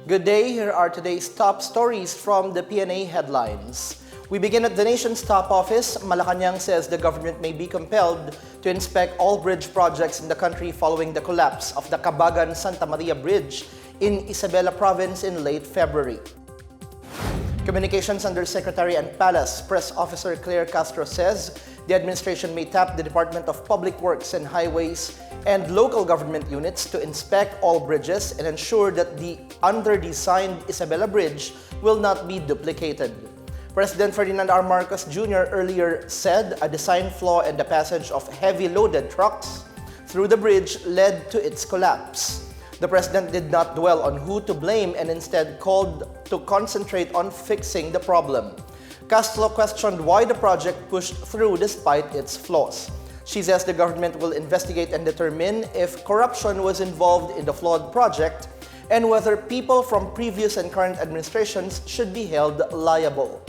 Good day, here are today's top stories from the Pna Headlines. We begin at the nation's top office. Malacanang says the government may be compelled to inspect all bridge projects in the country following the collapse of the Cabagan-Santa Maria Bridge in Isabela Province in late February. Communications Undersecretary and Palace Press Officer Claire Castro says the administration may tap the Department of Public Works and Highways and local government units to inspect all bridges and ensure that the under-designed Isabela Bridge will not be duplicated. President Ferdinand R. Marcos Jr. earlier said a design flaw in the passage of heavy-loaded trucks through the bridge led to its collapse. The president did not dwell on who to blame and instead called to concentrate on fixing the problem. Castro questioned why the project pushed through despite its flaws. She says the government will investigate and determine if corruption was involved in the flawed project and whether people from previous and current administrations should be held liable.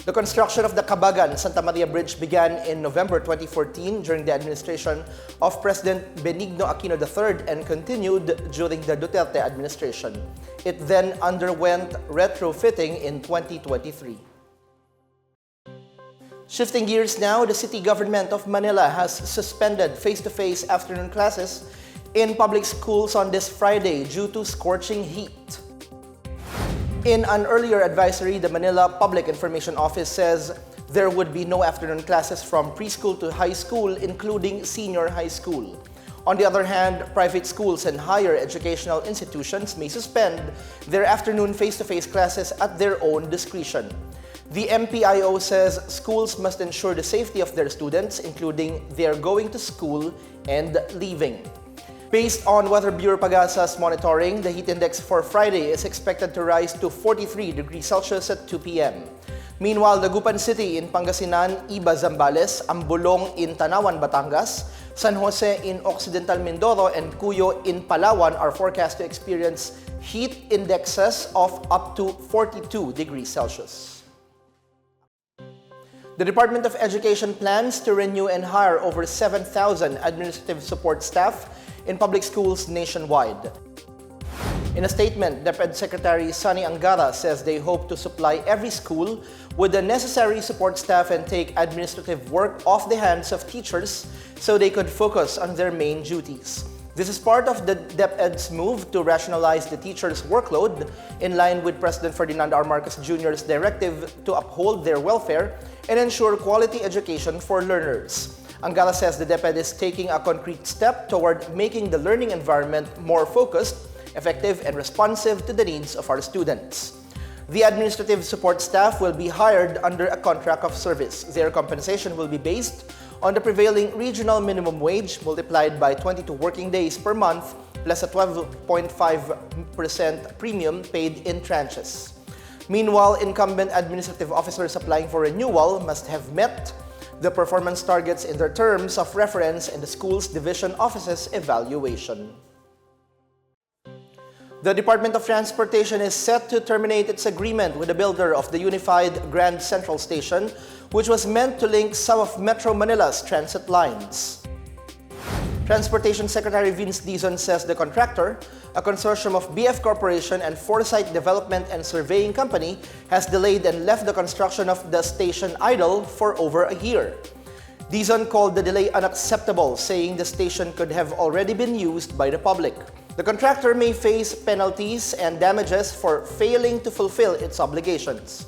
The construction of the Cabagan-Santa Maria Bridge began in November 2014 during the administration of President Benigno Aquino III and continued during the Duterte administration. It then underwent retrofitting in 2023. Shifting gears now, the city government of Manila has suspended face-to-face afternoon classes in public schools on this Friday due to scorching heat. In an earlier advisory, the Manila Public Information Office says there would be no afternoon classes from preschool to high school, including senior high school. On the other hand, private schools and higher educational institutions may suspend their afternoon face-to-face classes at their own discretion. The MPIO says schools must ensure the safety of their students, including their going to school and leaving. Based on Weather Bureau Pagasa's monitoring, the heat index for Friday is expected to rise to 43 degrees Celsius at 2 p.m. Meanwhile, Dagupan City in Pangasinan, Iba, Zambales, Ambulong in Tanawan, Batangas, San Jose in Occidental Mindoro, and Cuyo in Palawan are forecast to experience heat indexes of up to 42 degrees Celsius. The Department of Education plans to renew and hire over 7,000 administrative support staff in public schools nationwide. In a statement, DepEd Secretary Sunny Angara says they hope to supply every school with the necessary support staff and take administrative work off the hands of teachers so they could focus on their main duties. This is part of the DepEd's move to rationalize the teachers' workload in line with President Ferdinand R. Marcos Jr.'s directive to uphold their welfare and ensure quality education for learners. Angara says the DepEd is taking a concrete step toward making the learning environment more focused, effective, and responsive to the needs of our students. The administrative support staff will be hired under a contract of service. Their compensation will be based on the prevailing regional minimum wage multiplied by 22 working days per month plus a 12.5% premium paid in tranches. Meanwhile, incumbent administrative officers applying for renewal must have met the performance targets in their terms of reference in the school's division office's evaluation. The Department of Transportation is set to terminate its agreement with the builder of the unified Grand Central Station, which was meant to link some of Metro Manila's transit lines. Transportation Secretary Vince Dizon says the contractor, a consortium of BF Corporation and Foresight Development and Surveying Company, has delayed and left the construction of the station idle for over a year. Dizon called the delay unacceptable, saying the station could have already been used by the public. The contractor may face penalties and damages for failing to fulfill its obligations.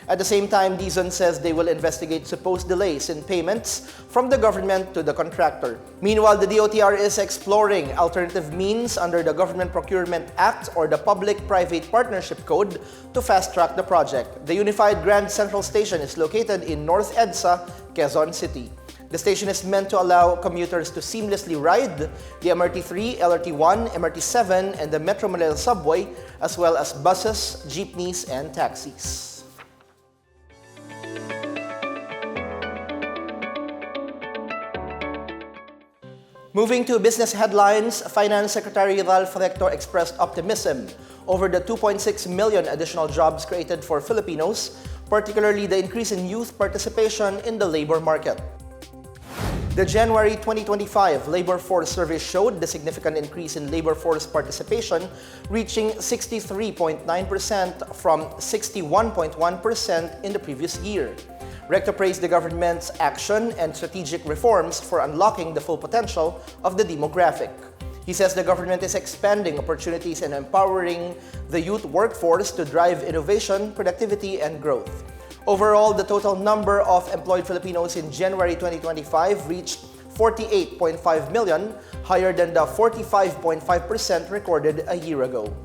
At the same time, Dizon says they will investigate supposed delays in payments from the government to the contractor. Meanwhile, the DOTr is exploring alternative means under the Government Procurement Act or the Public-Private Partnership Code to fast-track the project. The unified Grand Central Station is located in North EDSA, Quezon City. The station is meant to allow commuters to seamlessly ride the MRT-3, LRT-1, MRT-7, and the Metro Manila subway, as well as buses, jeepneys, and taxis. Moving to business headlines, Finance Secretary Ralph Rector expressed optimism over the 2.6 million additional jobs created for Filipinos, particularly the increase in youth participation in the labor market. The January 2025 labor force survey showed the significant increase in labor force participation, reaching 63.9% from 61.1% in the previous year. Rector praised the government's action and strategic reforms for unlocking the full potential of the demographic. He says the government is expanding opportunities and empowering the youth workforce to drive innovation, productivity, and growth. Overall, the total number of employed Filipinos in January 2025 reached 48.5 million, higher than the 45.5% recorded a year ago.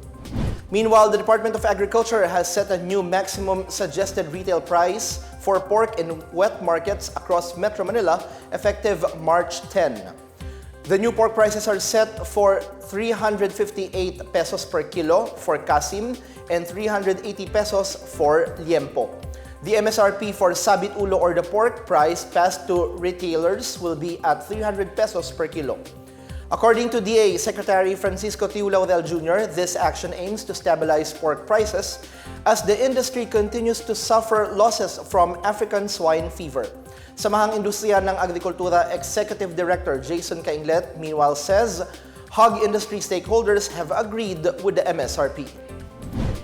Meanwhile, the Department of Agriculture has set a new maximum suggested retail price for pork in wet markets across Metro Manila effective March 10. The new pork prices are set for 358 pesos per kilo for Kasim and 380 pesos for Liempo. The MSRP for Sabit Ulo or the pork price passed to retailers will be at 300 pesos per kilo. According to DA Secretary Francisco Tiulaudel Jr., this action aims to stabilize pork prices as the industry continues to suffer losses from African swine fever. Samahang Industriya ng Agrikultura Executive Director Jason Cainglet, meanwhile, says hog industry stakeholders have agreed with the MSRP.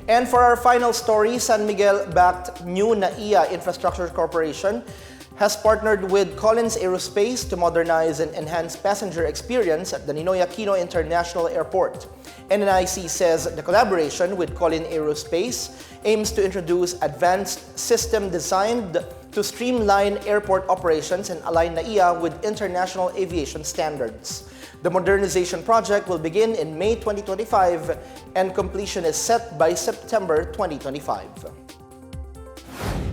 And for our final story, San Miguel-backed new NAIA Infrastructure Corporation has partnered with Collins Aerospace to modernize and enhance passenger experience at the Ninoy Aquino International Airport. NNIC says the collaboration with Collins Aerospace aims to introduce advanced system designed to streamline airport operations and align NAIA with international aviation standards. The modernization project will begin in May 2025 and completion is set by September 2025.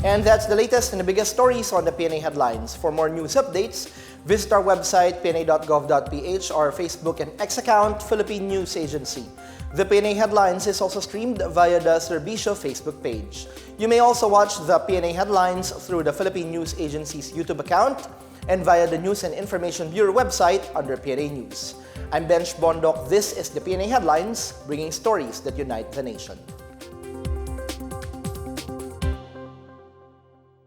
And that's the latest and the biggest stories on the PNA Headlines. For more news updates, visit our website, pna.gov.ph, our Facebook and X account, Philippine News Agency. The PNA Headlines is also streamed via the Servicio Facebook page. You may also watch the PNA Headlines through the Philippine News Agency's YouTube account and via the News and Information Bureau website under PNA News. I'm Bench Bondok. This is the PNA Headlines, bringing stories that unite the nation.